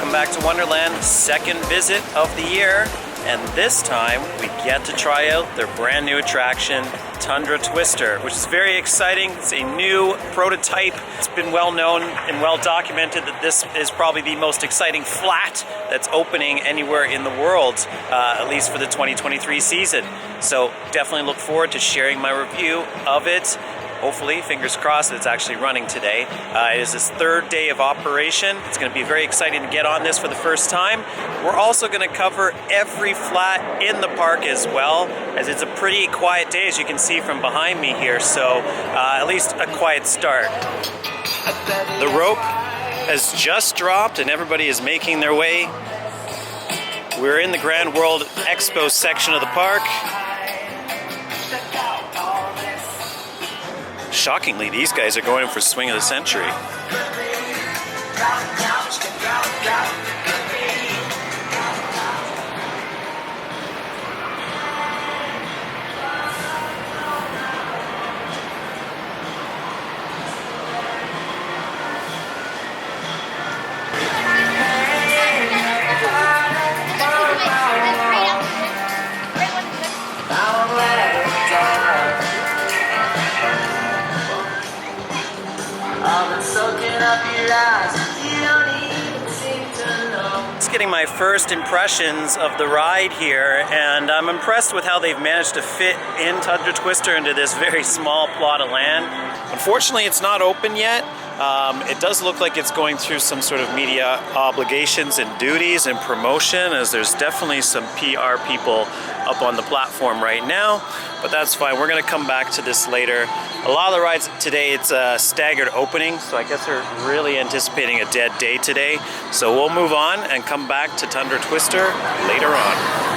Welcome back to Wonderland, second visit of the year, and this time we get to try out their brand new attraction, Tundra Twister, which is very exciting. It's a new prototype. It's been well known and well documented that this is probably the most exciting flat that's opening anywhere in the world, at least for the 2023 season. So definitely look forward to sharing my review of it. Hopefully, fingers crossed, it's actually running today. It is its third day of operation. It's going to be very exciting to get on this for the first time. We're also going to cover every flat in the park as well, as it's a pretty quiet day, as you can see from behind me here. So at least a quiet start. The rope has just dropped and everybody is making their way. We're in the Grand World Expo section of the park. Shockingly, these guys are going for swing of the century. Just getting my first impressions of the ride here, and I'm impressed with how they've managed to fit in Tundra Twister into this very small plot of land. Unfortunately, it's not open yet. It does look like it's going through some sort of media obligations and duties and promotion, as there's definitely some PR people up on the platform right now, but that's fine. We're going to come back to this later. A lot of the rides today, it's a staggered opening, so I guess they're really anticipating a dead day today. So we'll move on and come back to Tundra Twister later on.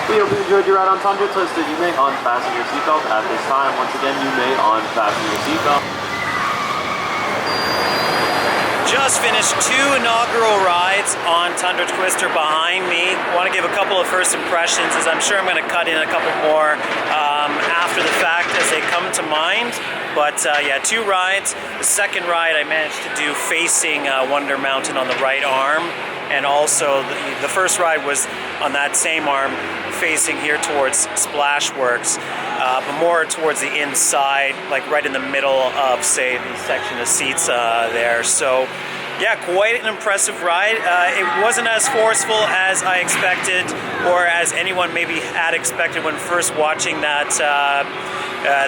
We hope you enjoyed your ride on Tundra Twister. You may unfasten your seatbelt at this time. Once again, you may unfasten your seatbelt. Just finished two inaugural rides on Tundra Twister behind me. I want to give a couple of first impressions, as I'm sure I'm going to cut in a couple more after the fact as they come to mind. But yeah, two rides. The second ride I managed to do facing Wonder Mountain on the right arm, and also the first ride was on that same arm facing here towards Splashworks, but more towards the inside, like right in the middle of, say, the section of seats there. So yeah, quite an impressive ride. It wasn't as forceful as I expected, or as anyone maybe had expected when first watching that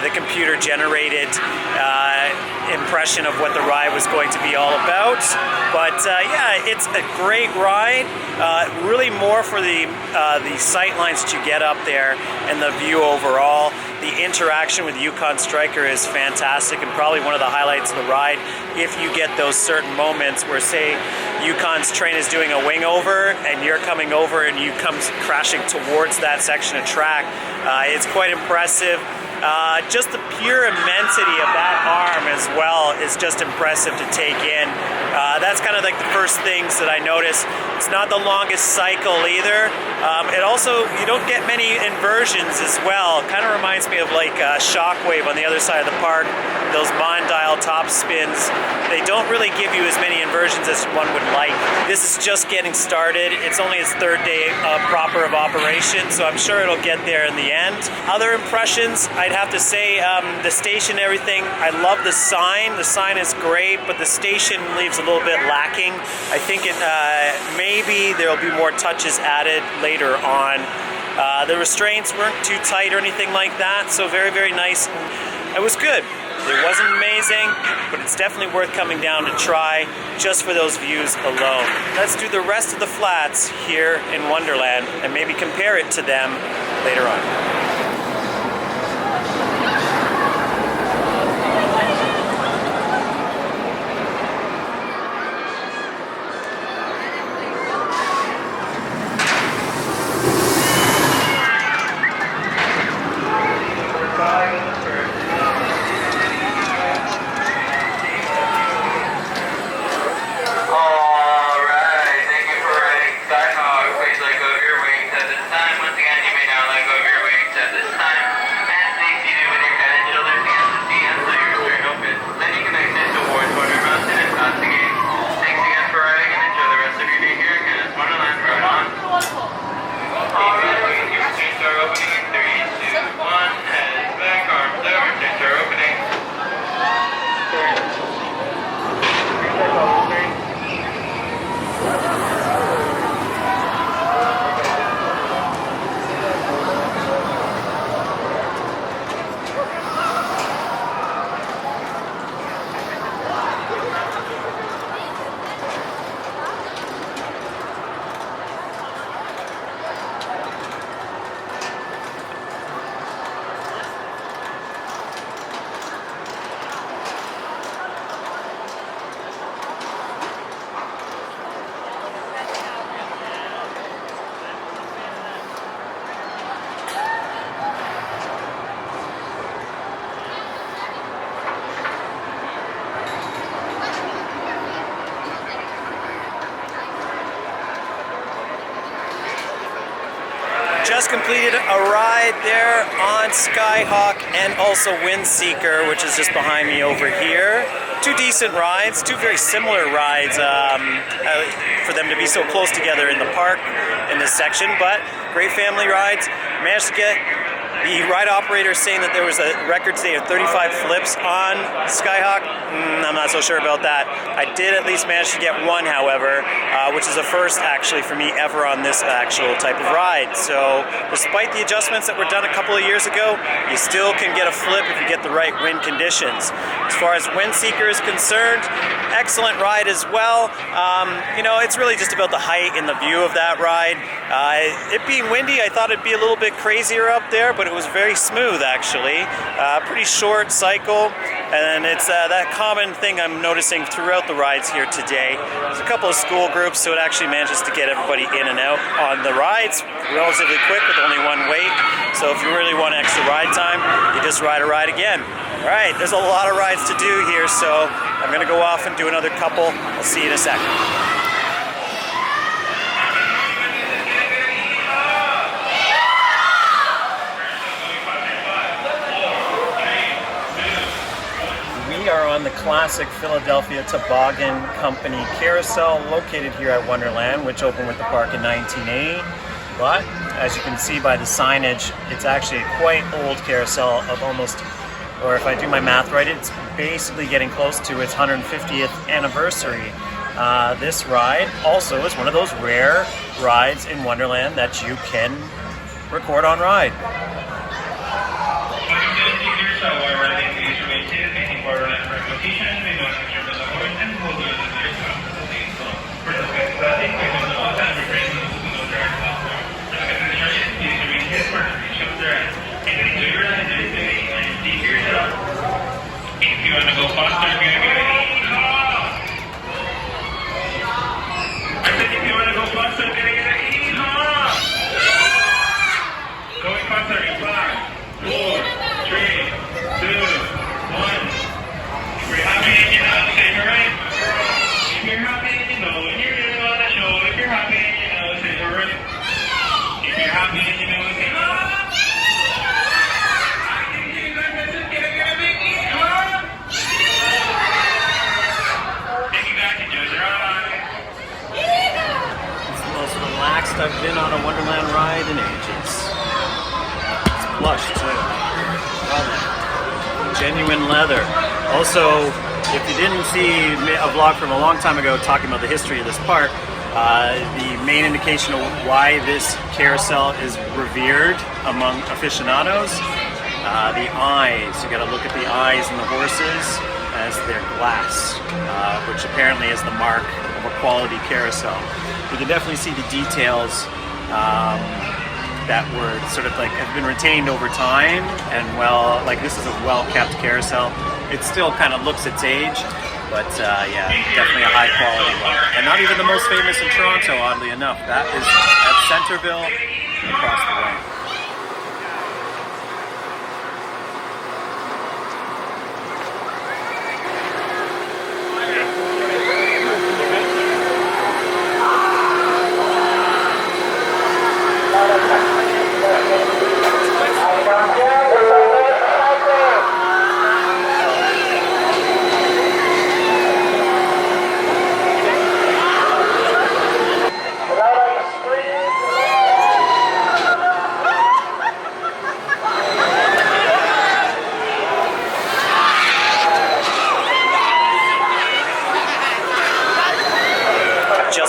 the computer generated impression of what the ride was going to be all about. But yeah, it's a great ride. Really more for the sight lines that you get up there and the view overall. The interaction with Yukon Striker is fantastic and probably one of the highlights of the ride. If you get those certain moments where, say, Yukon's train is doing a wing over and you're coming over and you come crashing towards that section of track, it's quite impressive. Just the pure immensity of that arm as well is just impressive to take in. That's kind of like the first things that I noticed. It's not the longest cycle either. It also, you don't get many inversions as well. Kind of reminds me of like Shockwave on the other side of the park. Those Mondial top spins. They don't really give you as many inversions as one would like. This is just getting started. It's only its third day proper of operation, so I'm sure it'll get there in the end. Other impressions, I'd have to say the station, everything. I love the sign. The sign is great, but the station leaves a little bit lacking. I think maybe there'll be more touches added later on. The restraints weren't too tight or anything like that, so very, very nice. It was good. It wasn't amazing, but it's definitely worth coming down to try just for those views alone. Let's do the rest of the flats here in Wonderland and maybe compare it to them later on. Just completed a ride there on SkyHawk and also Windseeker, which is just behind me over here. Two decent rides, two very similar rides for them to be so close together in the park in this section, but great family rides. Managed to get the ride operator saying that there was a record today of 35 flips on SkyHawk. I'm not so sure about that. I did at least manage to get one, however, which is a first actually for me ever on this actual type of ride. So despite the adjustments that were done a couple of years ago, you still can get a flip if you get the right wind conditions. As far as Windseeker is concerned, excellent ride as well. You know, it's really just about the height and the view of that ride. It being windy, I thought it'd be a little bit crazier up there, but it was very smooth actually. Pretty short cycle, and it's that common thing I'm noticing throughout the rides here today. There's a couple of school groups, so it actually manages to get everybody in and out on the rides relatively quick with only one wait. So if you really want extra ride time, you just ride a ride again. All right, there's a lot of rides to do here, so I'm gonna go off and do another couple. I'll see you in a second. We are on the classic Philadelphia Toboggan Company Carousel, located here at Wonderland, which opened with the park in 1980. But as you can see by the signage, it's actually a quite old carousel of almost, or if I do my math right, it's basically getting close to its 150th anniversary. This ride also is one of those rare rides in Wonderland that you can record on ride. I've been on a Wonderland ride in ages. It's plush too. Well then. Genuine leather. Also, if you didn't see a vlog from a long time ago talking about the history of this park, the main indication of why this carousel is revered among aficionados, the eyes. You gotta look at the eyes in the horses as their glass, which apparently is the mark of a quality carousel. You can definitely see the details that were sort of like have been retained over time, and well, like this is a well-kept carousel. It still kind of looks its age, but yeah, definitely a high quality one. And not even the most famous in Toronto, oddly enough. That is at Centerville, across the way.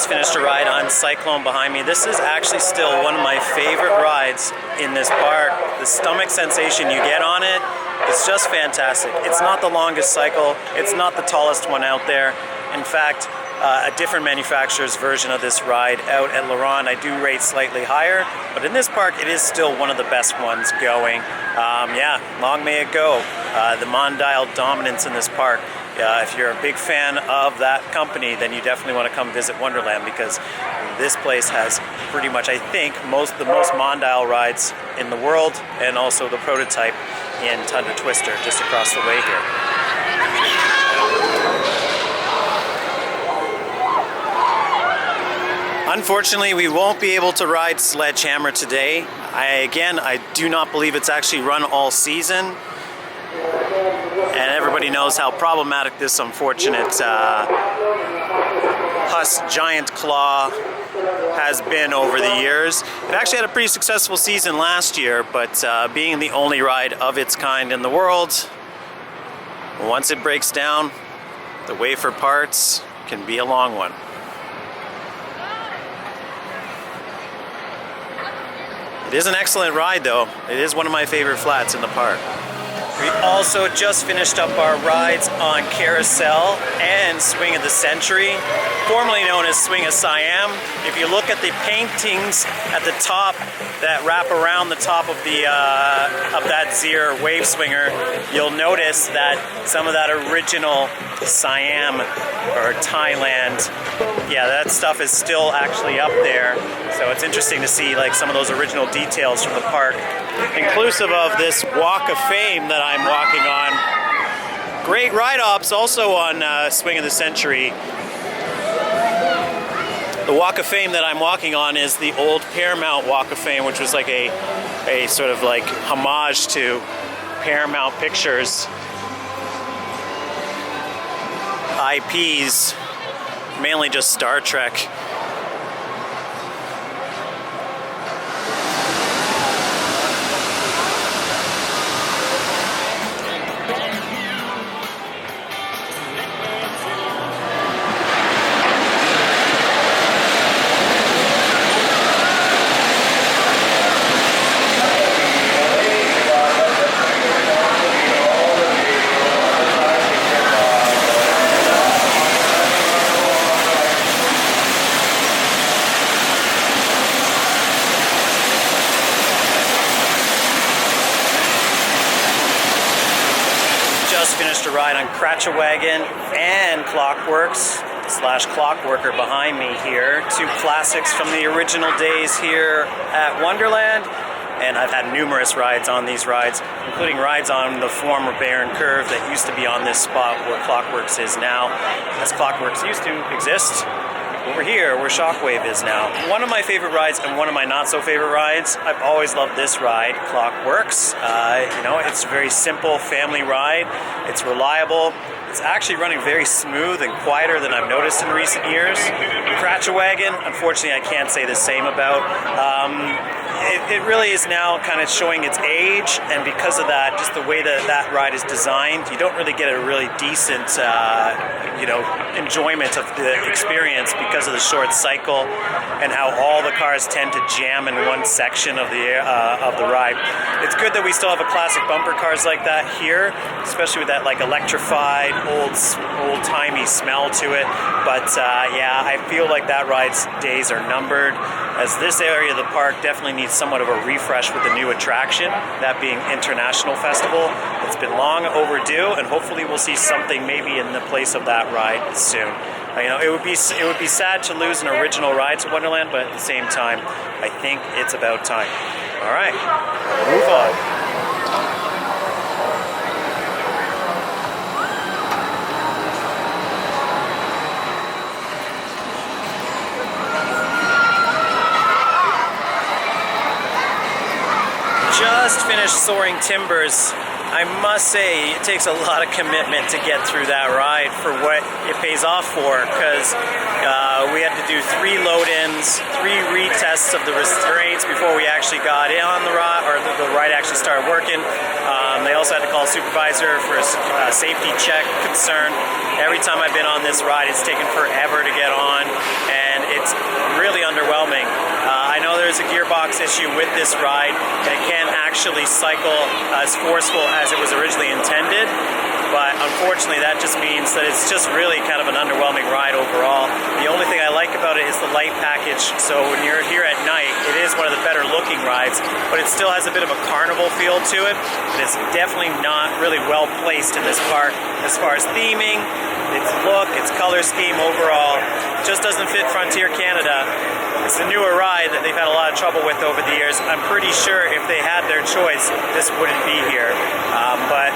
Finished a ride on Psyclone behind me. This is actually still one of my favorite rides in this park. The stomach sensation you get on it, it's just fantastic. It's not the longest cycle, it's not the tallest one out there. In fact, a different manufacturer's version of this ride out at Laurent I do rate slightly higher, but in this park it is still one of the best ones going. Yeah, long may it go. The Mondial dominance in this park. If you're a big fan of that company, then you definitely want to come visit Wonderland, because this place has pretty much, I think, the most Mondial rides in the world, and also the prototype in Tundra Twister just across the way here. Unfortunately, we won't be able to ride Sledge Hammer today. I do not believe it's actually run all season. And everybody knows how problematic this unfortunate Huss Giant Claw has been over the years. It actually had a pretty successful season last year, but being the only ride of its kind in the world, once it breaks down, the wait for parts can be a long one. It is an excellent ride though. It is one of my favorite flats in the park. We also just finished up our rides on Carrousel and Swing of the Century, formerly known as Swing of Siam. If you look at the paintings at the top that wrap around the top of the that Zir wave swinger, you'll notice that some of that original Siam or Thailand, yeah, that stuff is still actually up there. So it's interesting to see like some of those original details from the park, inclusive of this Walk of Fame that I'm walking on. Great ride-ops also on Swing of the Century. The Walk of Fame that I'm walking on is the old Paramount Walk of Fame, which was like a sort of like homage to Paramount Pictures IPs, mainly just Star Trek. Finished a ride on Krachenwagen and Klockwerks / Clockworker behind me here. Two classics from the original days here at Wonderland. And I've had numerous rides on these rides, including rides on the former Barren Curve that used to be on this spot where Klockwerks is now, as Klockwerks used to exist over here where Shockwave is now. One of my favorite rides and one of my not so favorite rides, I've always loved this ride, Klockwerks. You know, it's a very simple family ride. It's reliable. It's actually running very smooth and quieter than I've noticed in recent years. Krachenwagen, unfortunately, I can't say the same about. It really is now kind of showing its age, and because of that, just the way that that ride is designed, you don't really get a really decent, enjoyment of the experience because of the short cycle and how all the cars tend to jam in one section of the ride. It's good that we still have a classic bumper cars like that here, especially with that like electrified, old-timey smell to it. But yeah, I feel like that ride's days are numbered, as this area of the park definitely needs somewhat of a refresh with the new attraction, that being International Festival. It's been long overdue, and hopefully we'll see something maybe in the place of that ride soon. It would be sad to lose an original ride to Wonderland, but at the same time, I think it's about time. All right, move on. Just finished Soaring Timbers. I must say, it takes a lot of commitment to get through that ride for what it pays off for, because we had to do 3 load-ins, 3 retests of the restraints before we actually got in on the ride, or the ride actually started working. They also had to call a supervisor for a safety check concern. Every time I've been on this ride, it's taken forever to get on, and it's really underwhelming. I know there's a gearbox issue with this ride, and it can't actually cycle as forceful as it was originally intended, but unfortunately that just means that it's just really kind of an underwhelming ride overall. The only thing I like about it is the light package, so when you're here at night, it is one of the better looking rides, but it still has a bit of a carnival feel to it, and it's definitely not really well placed in this park as far as theming, its look, its color scheme overall. It just doesn't fit Frontier Canada. It's a newer ride that they've had a lot of trouble with over the years. I'm pretty sure if they had their choice, this wouldn't be here. But,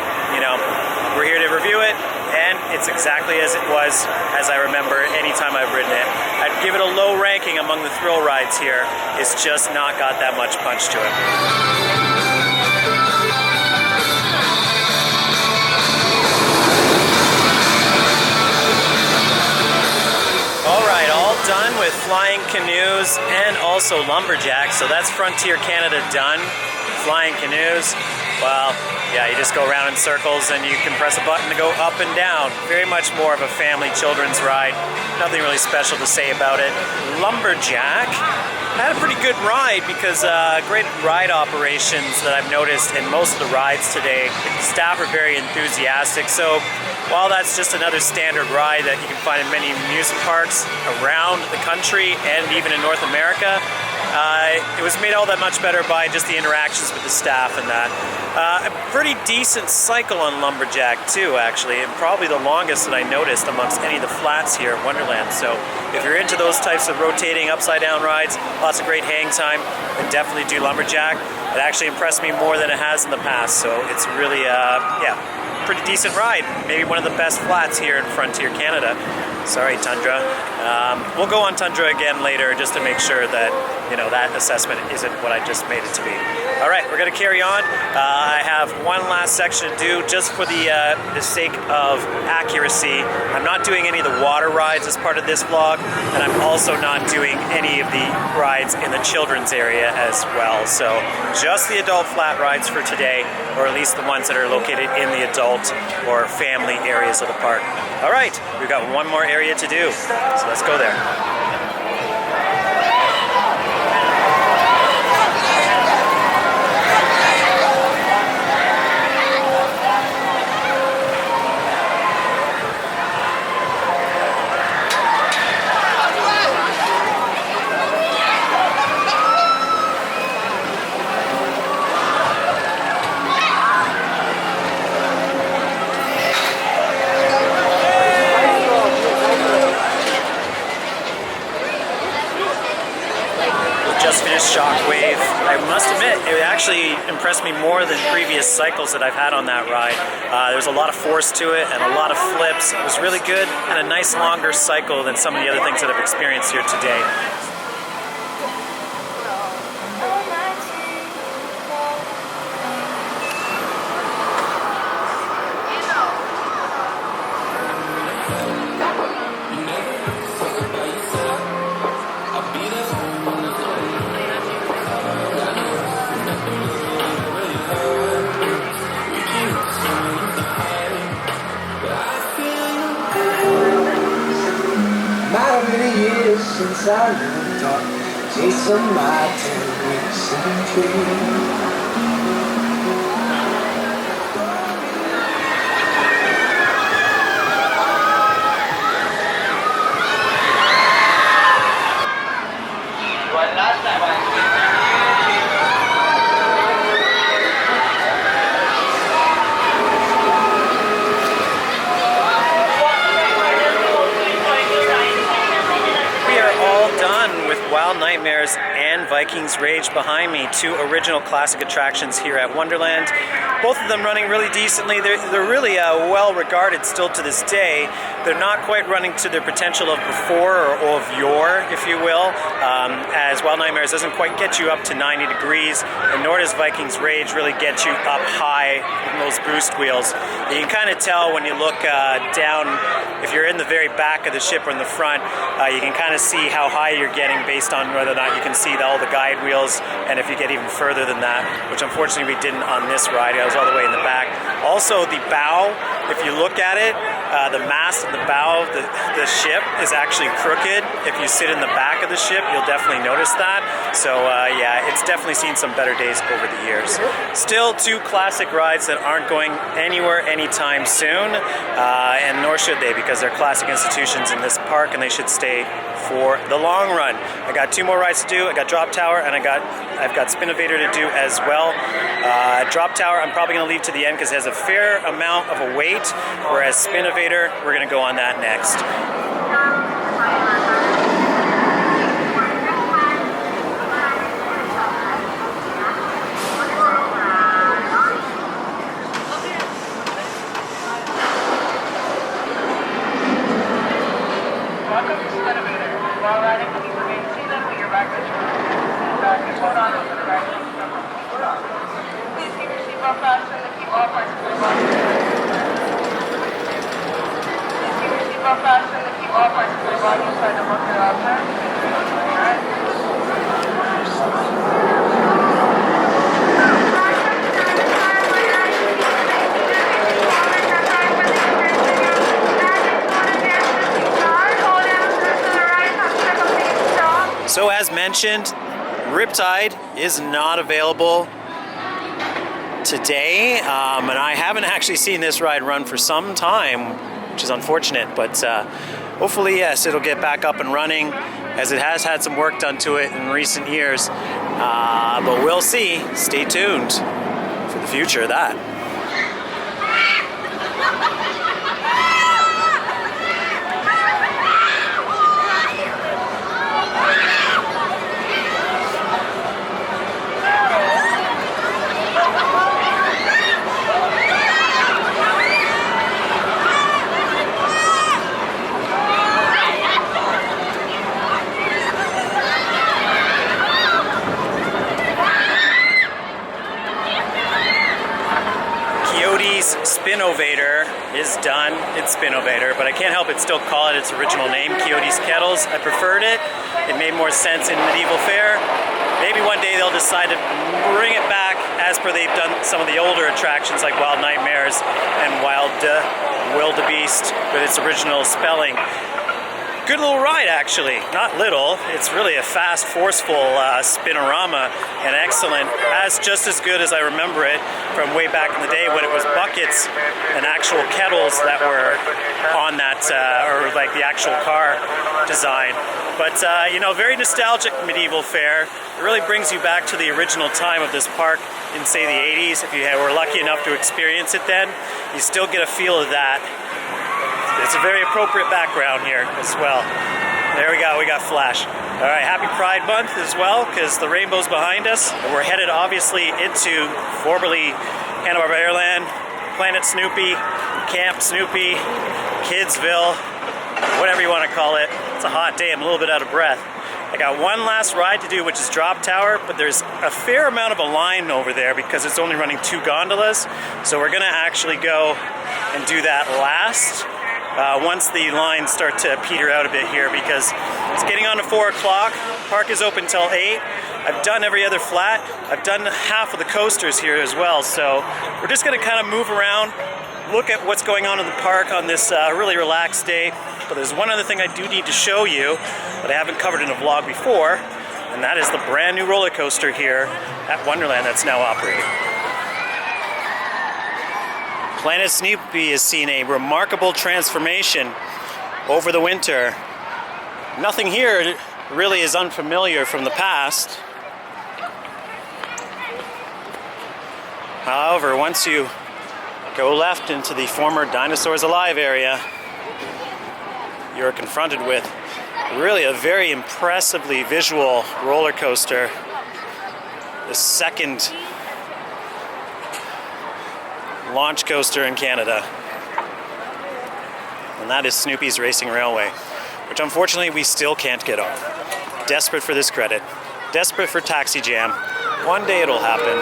we're here to review it, and it's exactly as it was, as I remember anytime I've ridden it. I'd give it a low ranking among the thrill rides here. It's just not got that much punch to it. Alright, all done with Flying Canoes and also Lumberjack, so that's Frontier Canada done. Flying Canoes, well, yeah, you just go around in circles and you can press a button to go up and down. Very much more of a family children's ride. Nothing really special to say about it. Lumberjack had a pretty good ride because great ride operations that I've noticed in most of the rides today. The staff are very enthusiastic, so while that's just another standard ride that you can find in many amusement parks around the country and even in North America, it was made all that much better by just the interactions with the staff and that. A pretty decent cycle on Lumberjack too, actually, and probably the longest that I noticed amongst any of the flats here at Wonderland. So if you're into those types of rotating upside down rides, lots of great hang time, then definitely do Lumberjack. It actually impressed me more than it has in the past, so it's really, pretty decent ride. Maybe one of the best flats here in Frontier Canada. Sorry, Tundra. We'll go on Tundra again later just to make sure that, that assessment isn't what I just made it to be. All right, we're going to carry on. I have one last section to do just for the sake of accuracy. I'm not doing any of the water rides as part of this vlog, and I'm also not doing any of the rides in the children's area as well. So just the adult flat rides for today, or at least the ones that are located in the adult or family areas of the park. All right, we've got one more area to do, so let's go there. Shockwave. I must admit, it actually impressed me more than previous cycles that I've had on that ride. There's a lot of force to it and a lot of flips. It was really good and a nice longer cycle than some of the other things that I've experienced here today. How many years since I looked up, chasing my 10-weeks in tree. Wild Nightmares and Viking's Rage behind me, two original classic attractions here at Wonderland. Both of them running really decently. They're really well regarded still to this day. They're not quite running to their potential of before or of yore, if you will, as Wild Nightmares doesn't quite get you up to 90 degrees, and nor does Viking's Rage really get you up high in those boost wheels. You can kind of tell when you look down, if you're in the very back of the ship or in the front, you can kind of see how high you're getting based on whether or not you can see all the guide wheels, and if you get even further than that, which unfortunately we didn't on this ride. I was all the way in the back. Also, the bow, if you look at it, the mast and the bow of the ship is actually crooked. If you sit in the back of the ship, you'll definitely notice that. So yeah, it's definitely seen some better days over the years. Still two classic rides that aren't going anywhere anytime soon, and nor should they, because they're classic institutions in this park and they should stay for the long run. I got two more rides to do. I got Drop Tower and I've got Spinnovator to do as well. Drop Tower I'm probably going to leave to the end because it has a fair amount of a wait, whereas Spinnovator, we're going to go on that next. Welcome to Spinnovator. While riding, please remain seated with your back to the back and hold on to the right. Please keep your seatbelt fastened and keep all parts of your body. Please keep your seatbelt fastened and keep all parts of your body inside the bucket object. Alright? So as mentioned, Riptide is not available today, and I haven't actually seen this ride run for some time, which is unfortunate, but hopefully, yes, it'll get back up and running, as it has had some work done to it in recent years, but we'll see. Stay tuned for the future of that. Spinnovator is done. It's Spinnovator, but I can't help it still call it its original name, Coyote's Kettles. I preferred it. It made more sense in medieval fare. Maybe one day they'll decide to bring it back as per they've done some of the older attractions like Wild Nightmares and Wildebeest with its original spelling. Good little ride, actually. Not little. It's really a fast, forceful spinorama, and excellent. Just as good as I remember it from way back in the day when it was buckets and actual kettles that were on that, or like the actual car design. But, you know, very nostalgic medieval fare. It really brings you back to the original time of this park in, say, the 80s. If you were lucky enough to experience it then, you still get a feel of that. It's a very appropriate background here as well. There we got Flash. All right, happy Pride Month as well, because the rainbow's behind us. We're headed obviously into formerly Hanna-Barbera, Planet Snoopy, Camp Snoopy, Kidsville, whatever you want to call it. It's a hot day, I'm a little bit out of breath. I got one last ride to do, which is Drop Tower, but there's a fair amount of a line over there because it's only running 2 gondolas. So we're gonna actually go and do that last. Once the lines start to peter out a bit here, because it's getting on to 4 o'clock. Park is open till 8. I've done every other flat. I've done half of the coasters here as well. So we're just gonna kind of move around, look at what's going on in the park on this really relaxed day. But there's one other thing I do need to show you that I haven't covered in a vlog before, and that is the brand new roller coaster here at Wonderland that's now operating. Planet Snoopy has seen a remarkable transformation over the winter. Nothing here really is unfamiliar from the past. However, once you go left into the former Dinosaurs Alive area, you're confronted with really a very impressively visual roller coaster. The second launch coaster in Canada. And that is Snoopy's Racing Railway, which unfortunately we still can't get on. Desperate for this credit. Desperate for Taxi Jam. One day it'll happen.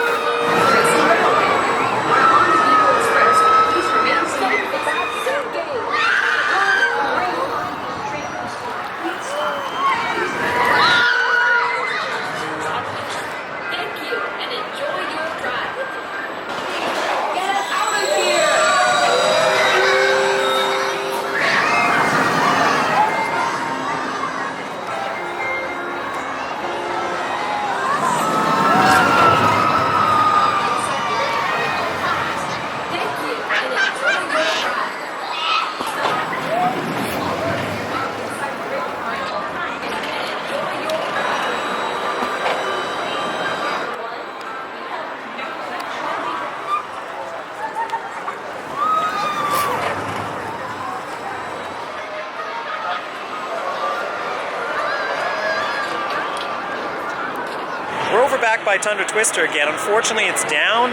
Back by Tundra Twister again. Unfortunately, it's down.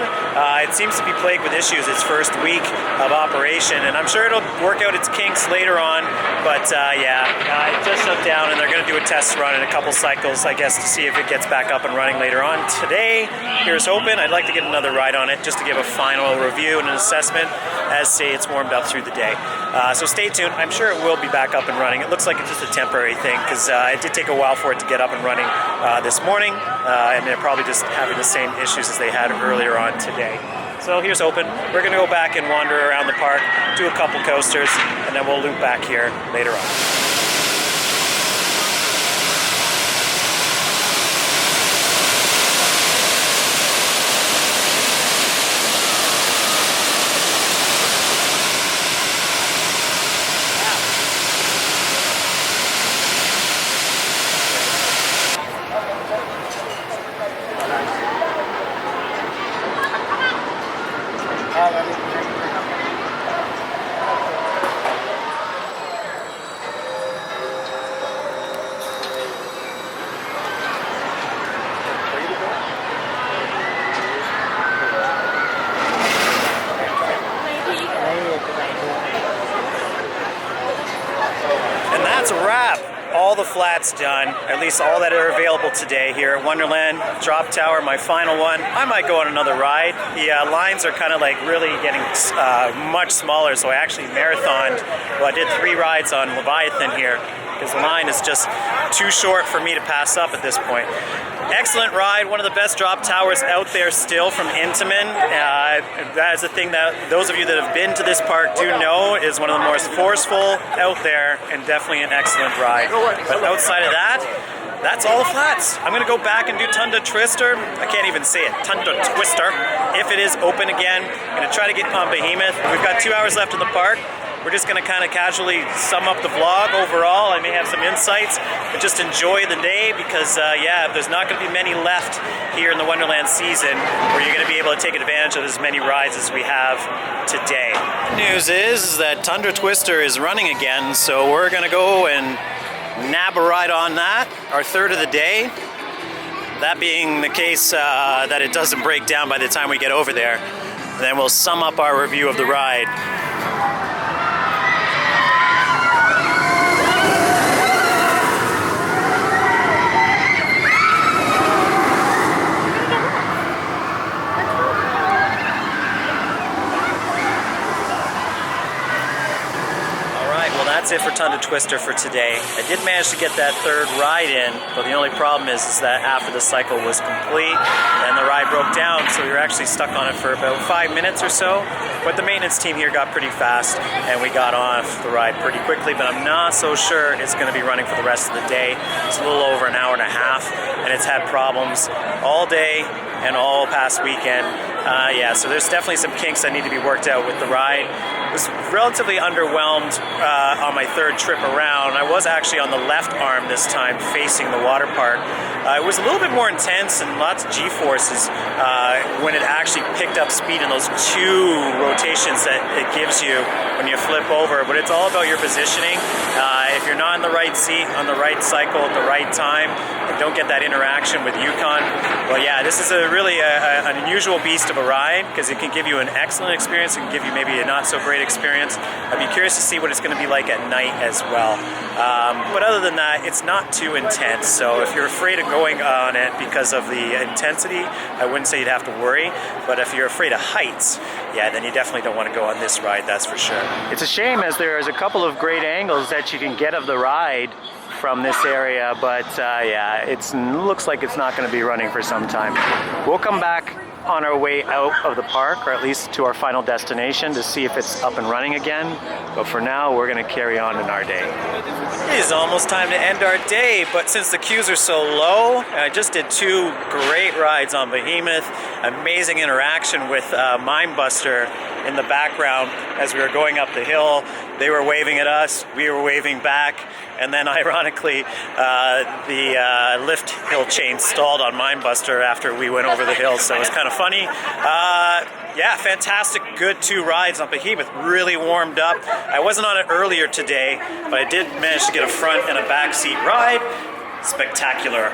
It seems to be plagued with issues its first week of operation, and I'm sure it'll work out its kinks later on. But it just shut down, and they're going to do a test run in a couple cycles, I guess, to see if it gets back up and running later on. Today, here's hoping. I'd like to get another ride on it just to give a final review and an assessment as, say, it's warmed up through the day. So stay tuned. I'm sure it will be back up and running. It looks like it's just a temporary thing because it did take a while for it to get up and running this morning, and they're probably just having the same issues as they had earlier on today. So here's hoping. We're going to go back and wander around the park, do a couple coasters, and then we'll loop back here later on. All the flats done, at least all that are available today here at Wonderland. Drop Tower, my final one. I might go on another ride. The lines are kind of like really getting much smaller, so I actually marathoned. Well, I did 3 rides on Leviathan here because the line is just too short for me to pass up at this point. Excellent ride, one of the best drop towers out there still from Intamin. That is a thing that those of you that have been to this park do know is one of the most forceful out there, and definitely an excellent ride. But outside of that, that's all the flats. I'm going to go back and do Tundra Twister. I can't even say it. Tundra Twister. If it is open again, I'm going to try to get on Behemoth. We've got 2 hours left in the park. We're just going to kind of casually sum up the vlog overall. I may have some insights, but just enjoy the day because, there's not going to be many left here in the Wonderland season where you're going to be able to take advantage of as many rides as we have today. The news is that Tundra Twister is running again, so we're going to go and nab a ride on that, our third of the day. That being the case that it doesn't break down by the time we get over there. And then we'll sum up our review of the ride. That's it for Tundra Twister for today. I did manage to get that third ride in, but the only problem is that after the cycle was complete and the ride broke down, so we were actually stuck on it for about 5 minutes or so. But the maintenance team here got pretty fast and we got off the ride pretty quickly, but I'm not so sure it's going to be running for the rest of the day. It's a little over an hour and a half and it's had problems all day and all past weekend. Yeah, so there's definitely some kinks that need to be worked out with the ride. I was relatively underwhelmed on my third trip around. I was actually on the left arm this time facing the water park. It was a little bit more intense and lots of G-forces when it actually picked up speed in those 2 rotations that it gives you when you flip over, but it's all about your positioning. If you're not in the right seat, on the right cycle at the right time, and don't get that interaction with Yukon, well yeah, this is really an unusual beast of a ride because it can give you an excellent experience, it can give you maybe a not so great experience. I'd be curious to see what it's going to be like at night as well. But other than that, it's not too intense, so if you're afraid of going on it because of the intensity, I wouldn't say you'd have to worry, but if you're afraid of heights, yeah, then you definitely don't want to go on this ride, that's for sure. It's a shame as there's a couple of great angles that you can get of the ride from this area, but yeah, it looks like it's not going to be running for some time. We'll come back on our way out of the park, or at least to our final destination, to see if it's up and running again. But for now, we're going to carry on in our day. It is almost time to end our day, but since the queues are so low, I just did 2 great rides on Behemoth. Amazing interaction with Mindbuster in the background as we were going up the hill. They were waving at us, we were waving back, and then ironically, the lift hill chain stalled on Mindbuster after we went over the hill, so it was kind of funny. Yeah, fantastic, good 2 rides on Behemoth, really warmed up. I wasn't on it earlier today, but I did manage to get a front and a back seat ride. Spectacular.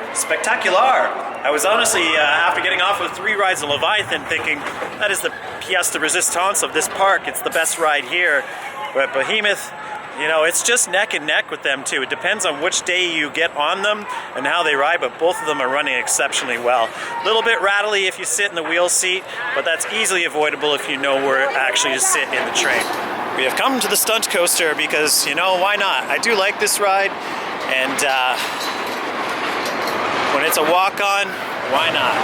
I was honestly, after getting off with 3 rides of Leviathan, thinking that is the pièce de résistance of this park. It's the best ride here. But Behemoth, you know, it's just neck and neck with them too. It depends on which day you get on them and how they ride, but both of them are running exceptionally well. A little bit rattly if you sit in the wheel seat, but that's easily avoidable if you know where actually to sit in the train. We have come to the stunt coaster because, you know, why not? I do like this ride, and when it's a walk-on, why not?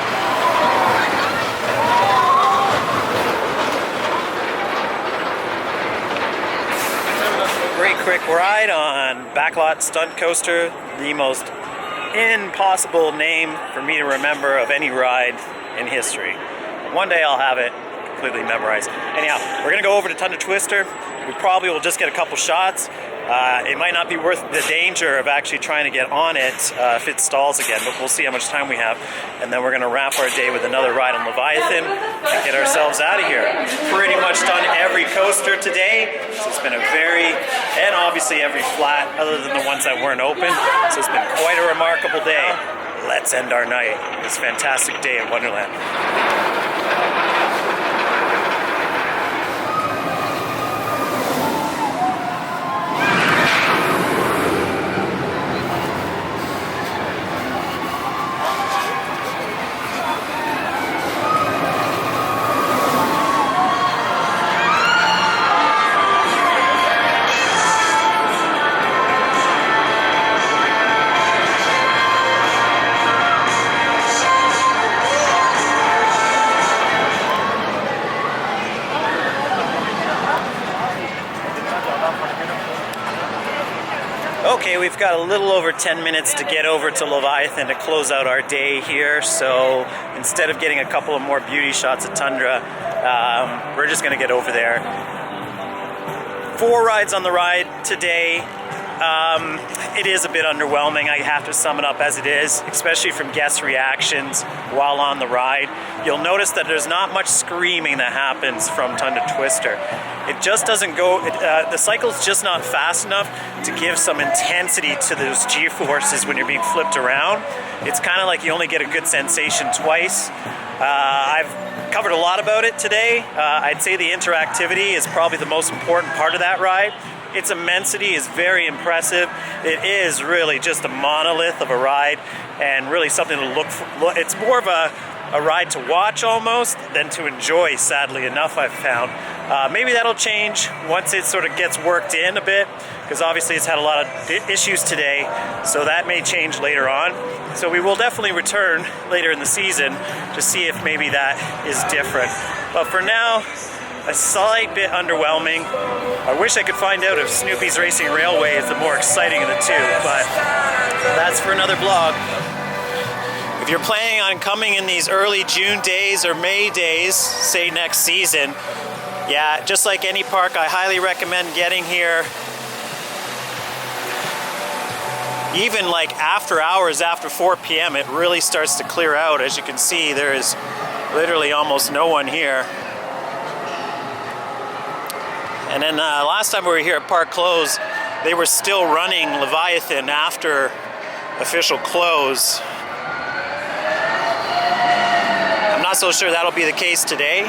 Great quick ride on Backlot Stunt Coaster, the most impossible name for me to remember of any ride in history. One day I'll have it completely memorized. Anyhow, we're gonna go over to Tundra Twister. We probably will just get a couple shots. It might not be worth the danger of actually trying to get on it if it stalls again, but we'll see how much time we have. And then we're going to wrap our day with another ride on Leviathan and get ourselves out of here. Pretty much done every coaster today. So it's been a and obviously every flat other than the ones that weren't open. So it's been quite a remarkable day. Let's end our night this fantastic day at Wonderland. Okay, we've got a little over 10 minutes to get over to Leviathan to close out our day here, so instead of getting a couple of more beauty shots of Tundra, we're just going to get over there. 4 rides on the ride today. It is a bit underwhelming, I have to sum it up as it is, especially from guest reactions while on the ride. You'll notice that there's not much screaming that happens from Tundra Twister. It just doesn't go, the cycle's just not fast enough to give some intensity to those G-forces when you're being flipped around. It's kind of like you only get a good sensation twice. I've covered a lot about it today. I'd say the interactivity is probably the most important part of that ride. Its immensity is very impressive. It is really just a monolith of a ride and really something to look for. It's more of a a ride to watch almost than to enjoy, sadly enough, I've found. Maybe that'll change once it sort of gets worked in a bit, because obviously it's had a lot of issues today, so that may change later on. So we will definitely return later in the season to see if maybe that is different. But for now, a slight bit underwhelming. I wish I could find out if Snoopy's Racing Railway is the more exciting of the two, but that's for another vlog. If you're planning on coming in these early June days or May days, say next season, yeah, just like any park, I highly recommend getting here even like after hours, after 4 p.m. It really starts to clear out. As you can see, there is literally almost no one here. And then last time we were here at Park Close, they were still running Leviathan after official close. I'm not so sure that'll be the case today,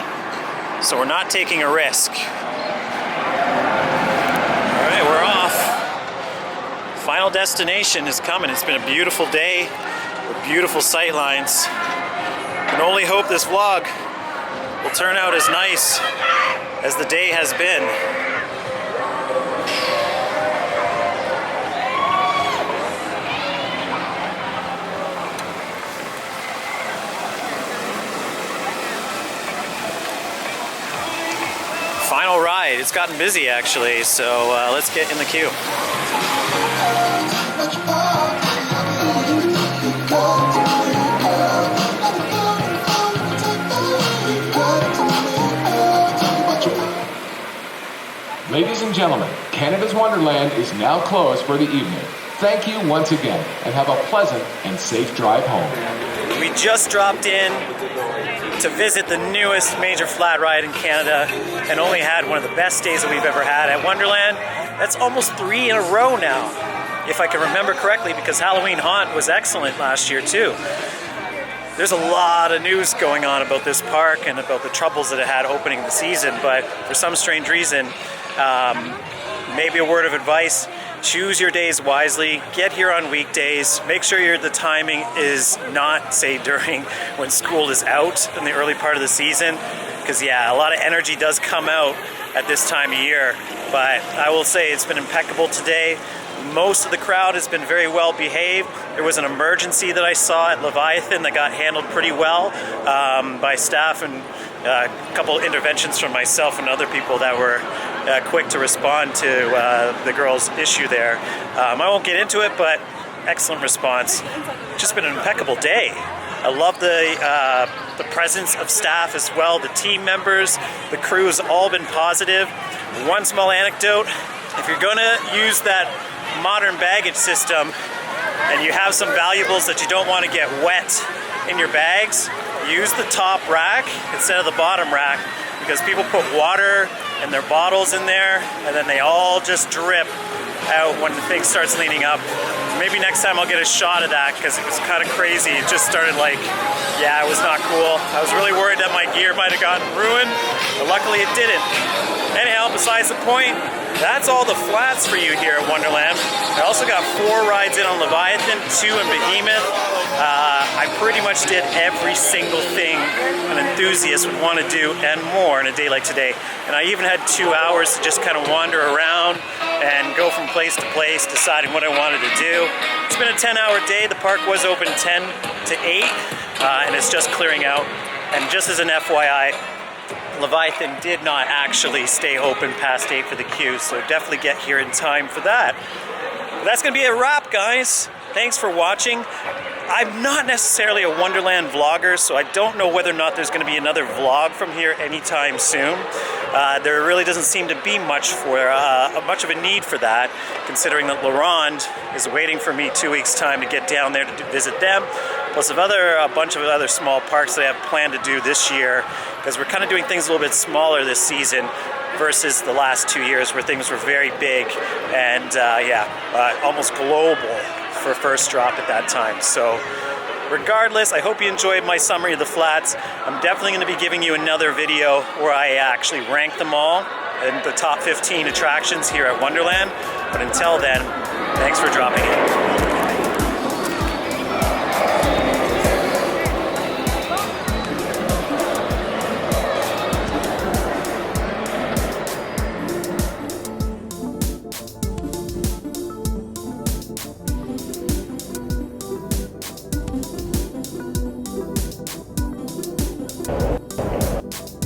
so we're not taking a risk. All right, we're off. Final destination is coming. It's been a beautiful day with beautiful sight lines. Can only hope this vlog will turn out as nice as the day has been. Final ride. It's gotten busy actually, so let's get in the queue. Ladies and gentlemen, Canada's Wonderland is now closed for the evening. Thank you once again, and have a pleasant and safe drive home. We just dropped in to visit the newest major flat ride in Canada and only had one of the best days that we've ever had at Wonderland. That's almost 3 in a row now, if I can remember correctly, because Halloween Haunt was excellent last year too. There's a lot of news going on about this park and about the troubles that it had opening the season, but for some strange reason, maybe a word of advice: choose your days wisely, get here on weekdays, make sure the timing is not, say, during when school is out in the early part of the season, because yeah, a lot of energy does come out at this time of year. But I will say it's been impeccable today. Most of the crowd has been very well behaved. There was an emergency that I saw at Leviathan that got handled pretty well by staff, and a couple of interventions from myself and other people that were quick to respond to the girls' issue there. I won't get into it, but excellent response. Just been an impeccable day. I love the presence of staff as well, the team members, the crew has all been positive. One small anecdote: if you're gonna use that modern baggage system and you have some valuables that you don't want to get wet in your bags, use the top rack instead of the bottom rack, because people put water and their bottles in there and then they all just drip out when the thing starts leaning up. Maybe next time I'll get a shot of that, because it was kind of crazy. It just started like, yeah, it was not cool. I was really worried that my gear might have gotten ruined, but luckily it didn't. Anyhow, besides the point, that's all the flats for you here at Wonderland. I also got 4 rides in on Leviathan, 2 in Behemoth. I pretty much did every single thing an enthusiast would want to do and more in a day like today. And I even had 2 hours to just kind of wander around and go from place to place, deciding what I wanted to do. It's been a 10-hour day. The park was open 10 to 8, and it's just clearing out. And just as an FYI, Leviathan did not actually stay open past 8 for the queue, so definitely get here in time for that. But that's going to be a wrap, guys. Thanks for watching. I'm not necessarily a Wonderland vlogger, so I don't know whether or not there's going to be another vlog from here anytime soon. There really doesn't seem to be much of a need for that, considering that Laurent is waiting for me 2 weeks' time to get down there to visit them. Plus a bunch of other small parks that I have planned to do this year, because we're kind of doing things a little bit smaller this season versus the last 2 years where things were very big and almost global for first drop at that time. So regardless, I hope you enjoyed my summary of the flats. I'm definitely going to be giving you another video where I actually rank them all in the top 15 attractions here at Wonderland. But until then, thanks for dropping in.